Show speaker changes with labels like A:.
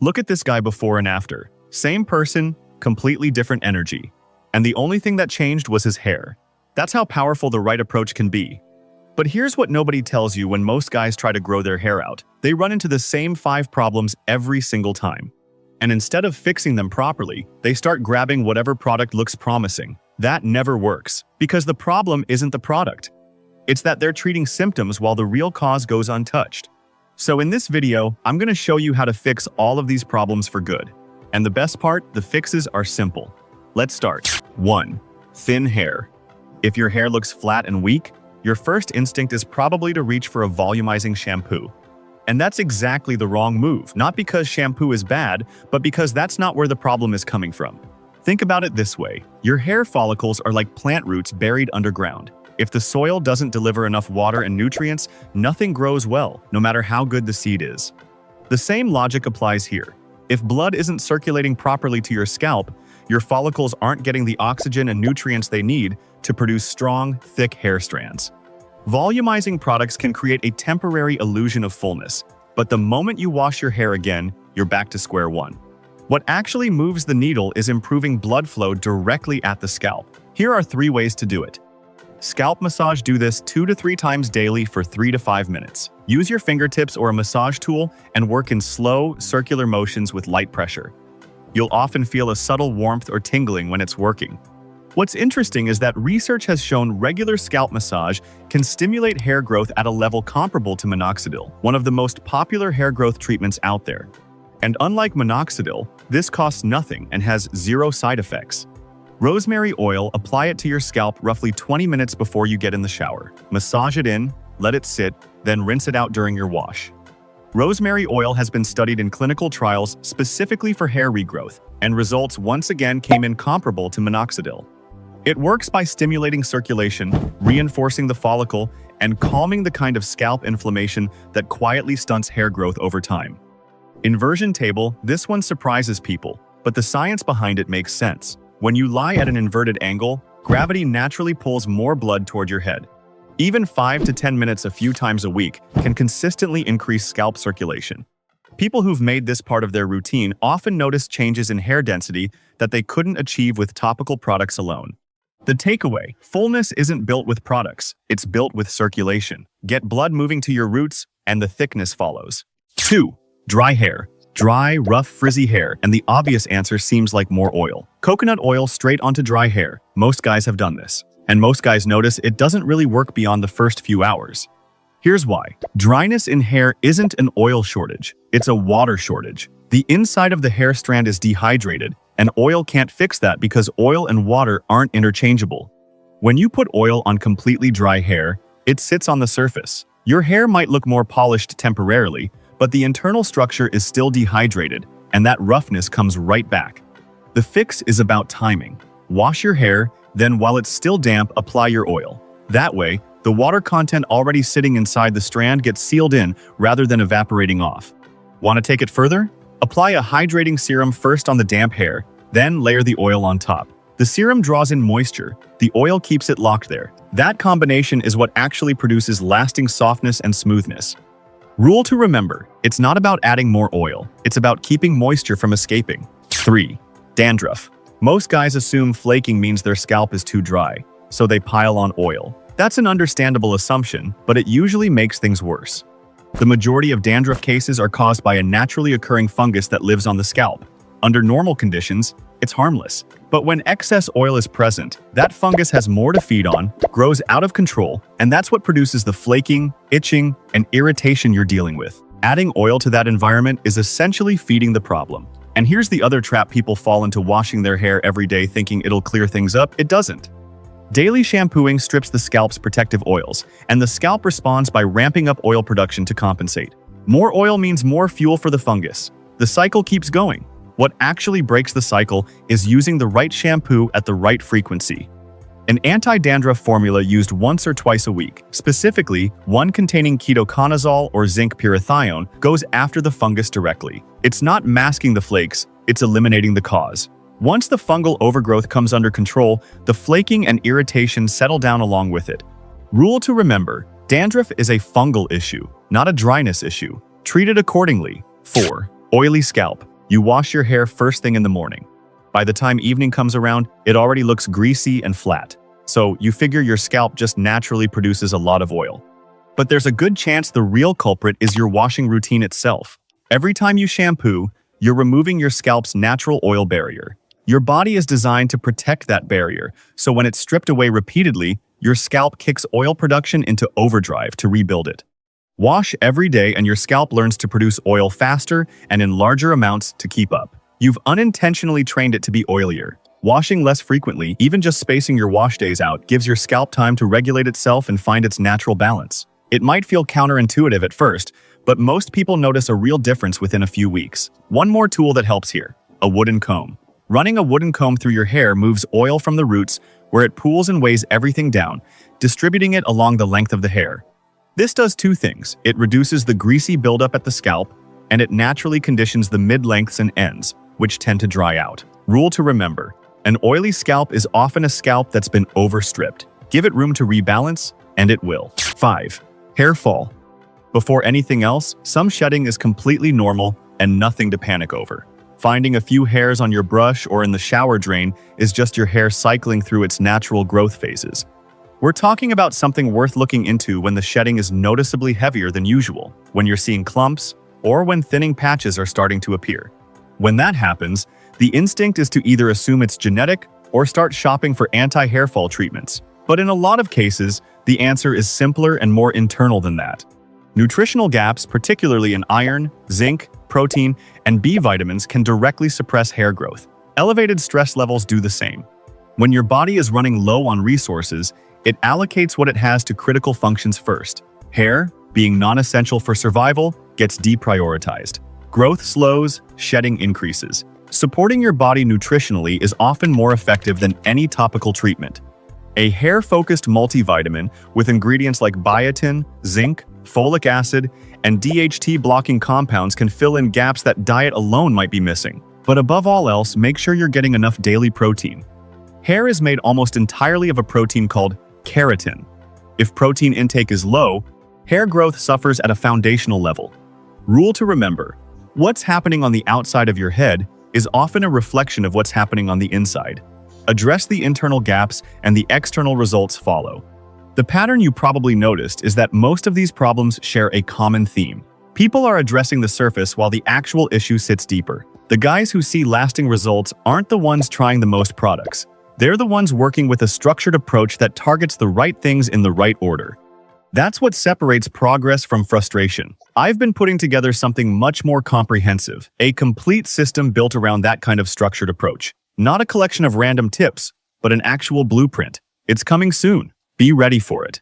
A: Look at this guy before and after. Same person, completely different energy. And the only thing that changed was his hair. That's how powerful the right approach can be. But here's what nobody tells you when most guys try to grow their hair out. They run into the same 5 problems every single time. And instead of fixing them properly, they start grabbing whatever product looks promising. That never works, because the problem isn't the product. It's that they're treating symptoms while the real cause goes untouched. So in this video, I'm going to show you how to fix all of these problems for good. And the best part, the fixes are simple. Let's start. 1. Thin hair. If your hair looks flat and weak, your first instinct is probably to reach for a volumizing shampoo. And that's exactly the wrong move, not because shampoo is bad, but because that's not where the problem is coming from. Think about it this way. Your hair follicles are like plant roots buried underground. If the soil doesn't deliver enough water and nutrients, nothing grows well, no matter how good the seed is. The same logic applies here. If blood isn't circulating properly to your scalp, your follicles aren't getting the oxygen and nutrients they need to produce strong, thick hair strands. Volumizing products can create a temporary illusion of fullness, but the moment you wash your hair again, you're back to square one. What actually moves the needle is improving blood flow directly at the scalp. Here are 3 ways to do it. Scalp massage. Do this 2 to 3 times daily for 3 to 5 minutes. Use your fingertips or a massage tool and work in slow, circular motions with light pressure. You'll often feel a subtle warmth or tingling when it's working. What's interesting is that research has shown regular scalp massage can stimulate hair growth at a level comparable to minoxidil, one of the most popular hair growth treatments out there. And unlike minoxidil, this costs nothing and has 0 side effects. Rosemary oil. Apply it to your scalp roughly 20 minutes before you get in the shower. Massage it in, let it sit, then rinse it out during your wash. Rosemary oil has been studied in clinical trials specifically for hair regrowth, and results once again came in comparable to minoxidil. It works by stimulating circulation, reinforcing the follicle, and calming the kind of scalp inflammation that quietly stunts hair growth over time. Inversion table. This one surprises people, but the science behind it makes sense. When you lie at an inverted angle, gravity naturally pulls more blood toward your head. Even 5 to 10 minutes a few times a week can consistently increase scalp circulation. People who've made this part of their routine often notice changes in hair density that they couldn't achieve with topical products alone. The takeaway: fullness isn't built with products, it's built with circulation. Get blood moving to your roots, and the thickness follows. 2. Dry hair. Dry, rough, frizzy hair, and the obvious answer seems like more oil. Coconut oil straight onto dry hair. Most guys have done this. And most guys notice it doesn't really work beyond the first few hours. Here's why. Dryness in hair isn't an oil shortage, it's a water shortage. The inside of the hair strand is dehydrated, and oil can't fix that because oil and water aren't interchangeable. When you put oil on completely dry hair, it sits on the surface. Your hair might look more polished temporarily, but the internal structure is still dehydrated, and that roughness comes right back. The fix is about timing. Wash your hair, then while it's still damp, apply your oil. That way, the water content already sitting inside the strand gets sealed in rather than evaporating off. Want to take it further? Apply a hydrating serum first on the damp hair, then layer the oil on top. The serum draws in moisture, the oil keeps it locked there. That combination is what actually produces lasting softness and smoothness. Rule to remember: it's not about adding more oil, it's about keeping moisture from escaping. 3. Dandruff. Most guys assume flaking means their scalp is too dry, so they pile on oil. That's an understandable assumption, but it usually makes things worse. The majority of dandruff cases are caused by a naturally occurring fungus that lives on the scalp. Under normal conditions, it's harmless. But when excess oil is present, that fungus has more to feed on, grows out of control, and that's what produces the flaking, itching, and irritation you're dealing with. Adding oil to that environment is essentially feeding the problem. And here's the other trap people fall into: washing their hair every day thinking it'll clear things up. It doesn't. Daily shampooing strips the scalp's protective oils, and the scalp responds by ramping up oil production to compensate. More oil means more fuel for the fungus. The cycle keeps going. What actually breaks the cycle is using the right shampoo at the right frequency. An anti-dandruff formula used once or twice a week, specifically one containing ketoconazole or zinc pyrithione, goes after the fungus directly. It's not masking the flakes, it's eliminating the cause. Once the fungal overgrowth comes under control, the flaking and irritation settle down along with it. Rule to remember: dandruff is a fungal issue, not a dryness issue. Treat it accordingly. 4. Oily scalp. You wash your hair first thing in the morning. By the time evening comes around, it already looks greasy and flat. So you figure your scalp just naturally produces a lot of oil. But there's a good chance the real culprit is your washing routine itself. Every time you shampoo, you're removing your scalp's natural oil barrier. Your body is designed to protect that barrier, so when it's stripped away repeatedly, your scalp kicks oil production into overdrive to rebuild it. Wash every day and your scalp learns to produce oil faster and in larger amounts to keep up. You've unintentionally trained it to be oilier. Washing less frequently, even just spacing your wash days out, gives your scalp time to regulate itself and find its natural balance. It might feel counterintuitive at first, but most people notice a real difference within a few weeks. One more tool that helps here: a wooden comb. Running a wooden comb through your hair moves oil from the roots, where it pools and weighs everything down, distributing it along the length of the hair. This does two things: it reduces the greasy buildup at the scalp, and it naturally conditions the mid-lengths and ends, which tend to dry out. Rule to remember: an oily scalp is often a scalp that's been overstripped. Give it room to rebalance, and it will. 5. Hair fall. Before anything else, some shedding is completely normal and nothing to panic over. Finding a few hairs on your brush or in the shower drain is just your hair cycling through its natural growth phases. We're talking about something worth looking into when the shedding is noticeably heavier than usual, when you're seeing clumps, or when thinning patches are starting to appear. When that happens, the instinct is to either assume it's genetic or start shopping for anti-hair fall treatments. But in a lot of cases, the answer is simpler and more internal than that. Nutritional gaps, particularly in iron, zinc, protein, and B vitamins, can directly suppress hair growth. Elevated stress levels do the same. When your body is running low on resources, it allocates what it has to critical functions first. Hair, being non-essential for survival, gets deprioritized. Growth slows, shedding increases. Supporting your body nutritionally is often more effective than any topical treatment. A hair-focused multivitamin with ingredients like biotin, zinc, folic acid, and DHT-blocking compounds can fill in gaps that diet alone might be missing. But above all else, make sure you're getting enough daily protein. Hair is made almost entirely of a protein called keratin. If protein intake is low, hair growth suffers at a foundational level. Rule to remember: what's happening on the outside of your head is often a reflection of what's happening on the inside. Address the internal gaps and the external results follow. The pattern you probably noticed is that most of these problems share a common theme. People are addressing the surface while the actual issue sits deeper. The guys who see lasting results aren't the ones trying the most products. They're the ones working with a structured approach that targets the right things in the right order. That's what separates progress from frustration. I've been putting together something much more comprehensive, a complete system built around that kind of structured approach. Not a collection of random tips, but an actual blueprint. It's coming soon. Be ready for it.